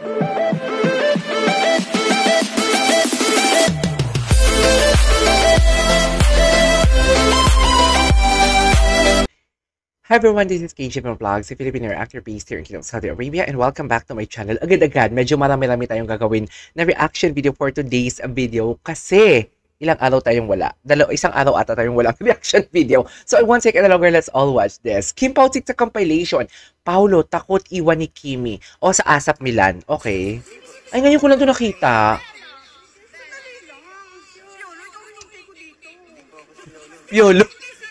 Hi everyone, this is KJ from Vlogs, a Filipino actor based here in Kingdom, Saudi Arabia, and welcome back to my channel. Agad-agad, medyo marami-rami tayong gagawin na reaction video for today's video kasi ilang araw tayong wala. Isang araw ata tayong walang reaction video. So I won't take any longer, let's all watch this. Kim Pao TikTok compilation. Paulo, takot iwan ni Kimi. O sa ASAP Milan. Okay. Ay, ngayon ko lang ito nakita. Yolo.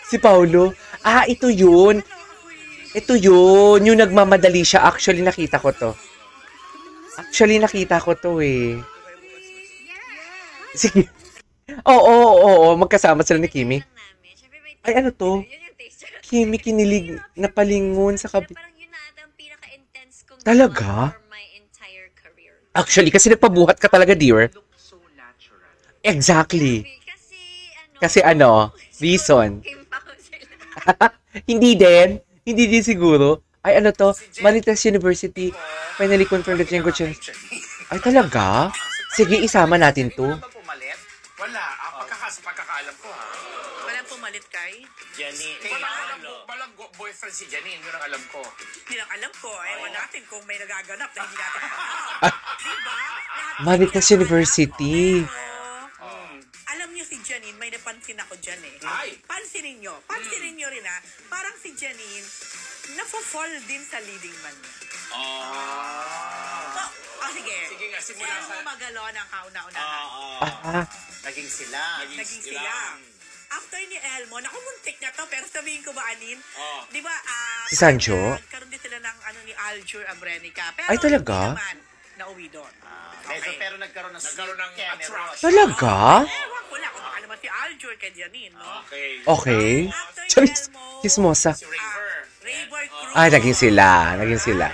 Si Paulo. Ah, ito yun. Ito yun. Yung nagmamadali siya. Actually, nakita ko to. Eh. Sige. Oo. Magkasama sila ni Kimi. Ay, ano to? Kimi kinilig na palingon sa Talaga? Actually, kasi nagpabuhat ka talaga, dear. Exactly. Kasi ano? Reason. Hindi din siguro. Ay, ano to? Maritas University. Finally confirmed that yung coach. Ay, talaga? Sige, isama natin to. Wala. Pagkakaalam ko, ha? Walang pumalit kay? Janine. Walang boyfriend si Janine. Yun ang alam ko. Hindi lang alam ko. Ewan natin kung may nagaganap na hindi natin diba? Maritas University. Alam niyo si Janine, may napansin ako dyan eh. Ay! Pansinin niyo rin ha. Parang si Janine, nafo-fall din sa leading man niya. Sige. Sige nga, simula sa... magalo ng kauna-unahan. Naging sila. After ni Elmo, nakumuntik na to, pero sabihin ko ba, Anin? Di ba, si Sancho? Nagkaroon din sila ng ni Aljur Abrenica. Pero ay, talaga? Hindi naman nauwi doon. Okay. Pero nagkaroon ng attraction. Talaga? Ewan ko lang, kung baka naman si Aljur kay Janine, no? Okay. After ni Elmo, Chismosa. Si Raver. Raver Cruz. Ay, naging sila.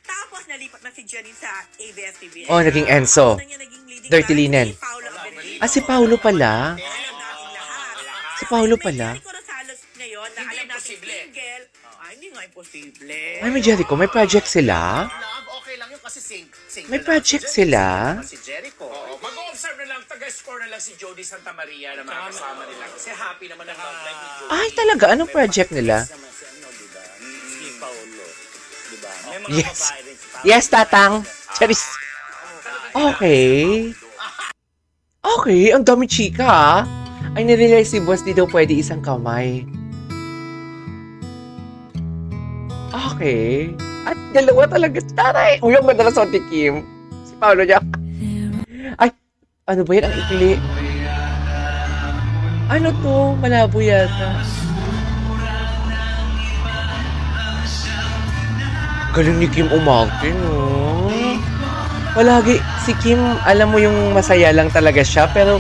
Tapos nalipat na si Janine sa ABS-CBN. Oh, naging Enzo. Dirty Linen. Ah, si Paulo pala. Si Paulo pala. Hindi ko nasalos ngayon na alam natin single. Hindi nga imposible. Ay, may Jericho. May project sila? Okay lang yun kasi single. May project sila? Si Jericho. Mag-observe na lang, taga-score na lang si Jody Santa Maria na mga kasama nila. Kasi happy naman ang love life ni Jody. Ay, talaga? Anong project nila? Si Paulo. Diba? Yes, Tatang. Charis. Okay, ang dami chika, ah. Ay, narealize si boss, di daw pwede isang kamay. Okay. At dalawa talaga. Taray! Uy, ang ganda na sa Kim. Si Paolo niya. Ay, ano ba yan? Ang ikli. Ano to? Malabo yata. Galing ni Kim umarte, no? Palagi, si Kim, alam mo yung masaya lang talaga siya, pero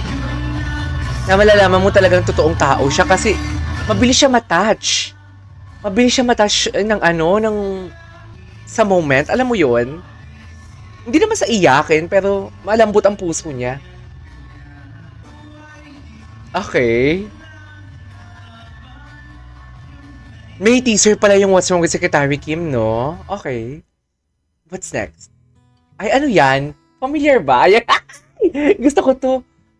na malalaman mo talagang totoong tao siya kasi mabilis siya matouch. Sa moment. Alam mo yun? Hindi naman sa iyakin, pero malambot ang puso niya. Okay. May teaser pala yung What's Wrong with Secretary Kim, no? Okay. What's next? Ay, ano yan? Familiar ba? Ay, gusto ko to.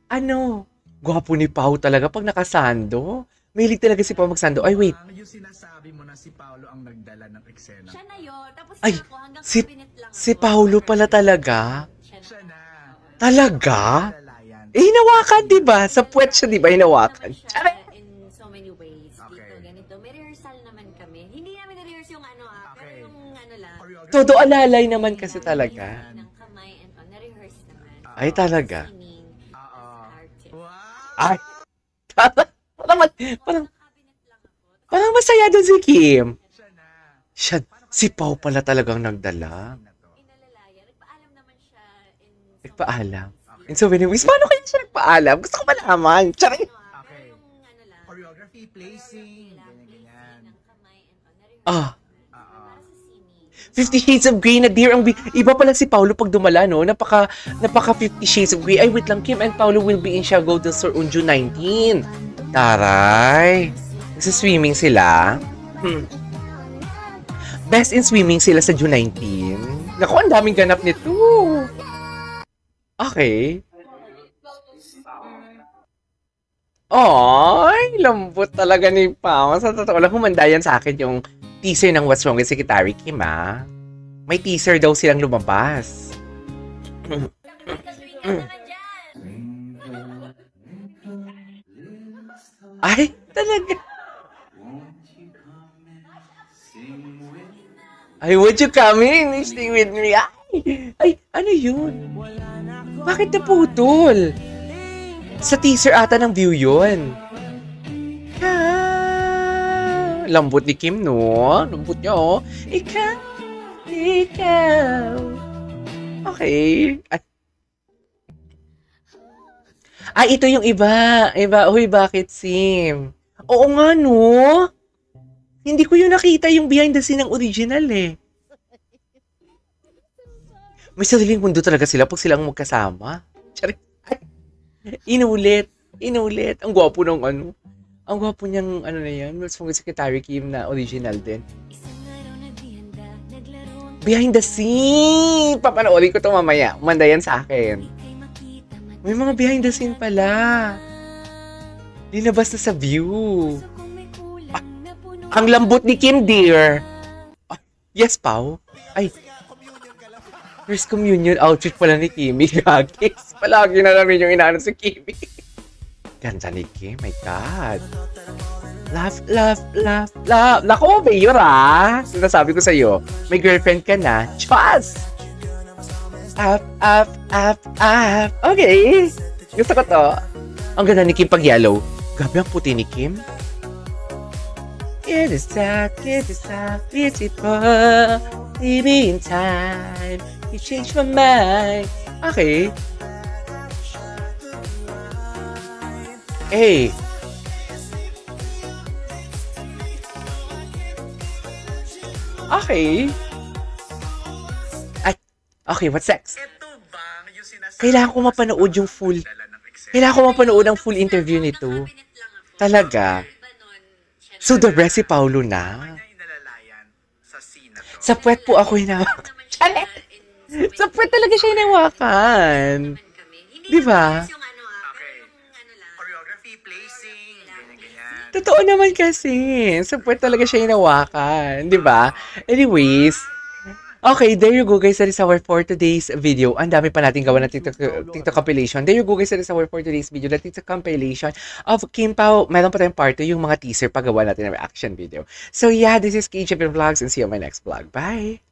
Ano? Gwapo ni Pao talaga pag nakasando. Mahilig talaga si Pao magsando. Ay, wait. Yung sinasabi mo na si Paulo ang nagdala ng eksena. Siya na yun. Tapos ay, ako hanggang si Paulo pala talaga. Siya na. Talaga? Eh, hinawakan, diba? Sa puwet siya, diba? Hinawakan. In so many ways. Okay. Dito, ganito. May rehearsal naman kami. Hindi namin na-rehearse yung ano pero yung ano lang. Todo alalay naman kasi talaga. Ng kamay and na-rehearse naman. Ay, talaga. Singing. Ay, parang masaya doon si Kim. Siya, si Pao pala talagang nagdala. Inalalaya. Nagpaalam naman siya Nagpaalam. In so many ways, paano kaya siya nagpaalam? Gusto ko malaman. Charing. Okay. yung ano lang. Choreography, placing, ganyan. Ng kamay and para sa singing. 50 Shades of Grey na dear. Iba pala si Paulo pag dumala, no? Napaka 50 Shades of Grey. Ay, wait lang. Kim and Paulo will be in Siargao del Sur on June 19. Taray. Nagsa-swimming sila. Best in swimming sila sa June 19. Naku, ang daming ganap nito. Okay. Ay, lambot talaga ni Pao. Sa totoo lang, humanda yan sa akin yung teaser ng What's Wrong with Secretary Kim, ah. May teaser daw silang lumabas. Ay, talaga. Ay, would you come in? Stay with me. Ay, ano yun? Bakit naputol? Sa teaser ata ng View yun. Lambot ni Kim, no? Lambot niya, oh. Ikaw. Okay. Ito yung iba. Uy, bakit, Sim? Oo nga, no? Hindi ko yung nakita yung behind the scene ng original, eh. May sariling mundo talaga sila pag silang magkasama. Charing. Inulit. Ang gwapo ng ano. Ang gwapo niyang ano na yan. Mas mga Secretary Kim na original din. Behind the scene! Papanoorin ko ito mamaya. Umanda yan sa akin. May mga behind the scene pala. Linabas na sa View. Ang lambot ni Kim, dear. Yes, Pao. Ay. First communion outfit pala ni Kimi. Gagis. Palagi na namin yung inaano si Kimi. Ganda ni Kim. My God. Love. Naku, Mayor, ah. Sinasabi ko sa'yo, may girlfriend ka na. Chas! Up. Okay. Gusto ko to. Ang ganda ni Kim pag yellow. Gabi ang puti ni Kim. It is beautiful. Maybe in time, you change my mind. Okay. Hey. Okay. Okay, what's next? Kailangan ko mapanood yung full. Kailangan ko mapanood ang full interview nito. Talaga. So, the rest si Paulo na. Sa puwet po ako hinawakan. Chalet! Sa puwet talaga siya hinawakan. Di ba? Choreography, placing, ganyan. Totoo naman kasi. Sa puwet talaga siya hinawakan. Di ba? Anyways, okay, there you go guys. That is our for today's video. Ang dami pa natin gawa na TikTok compilation. There you go guys. That is our for today's video. The TikTok compilation of Kim Pao. Meron pa tayong part 2 yung mga teaser paggawa natin ng reaction video. So yeah, this is KJ Vlogs and see you on my next vlog. Bye!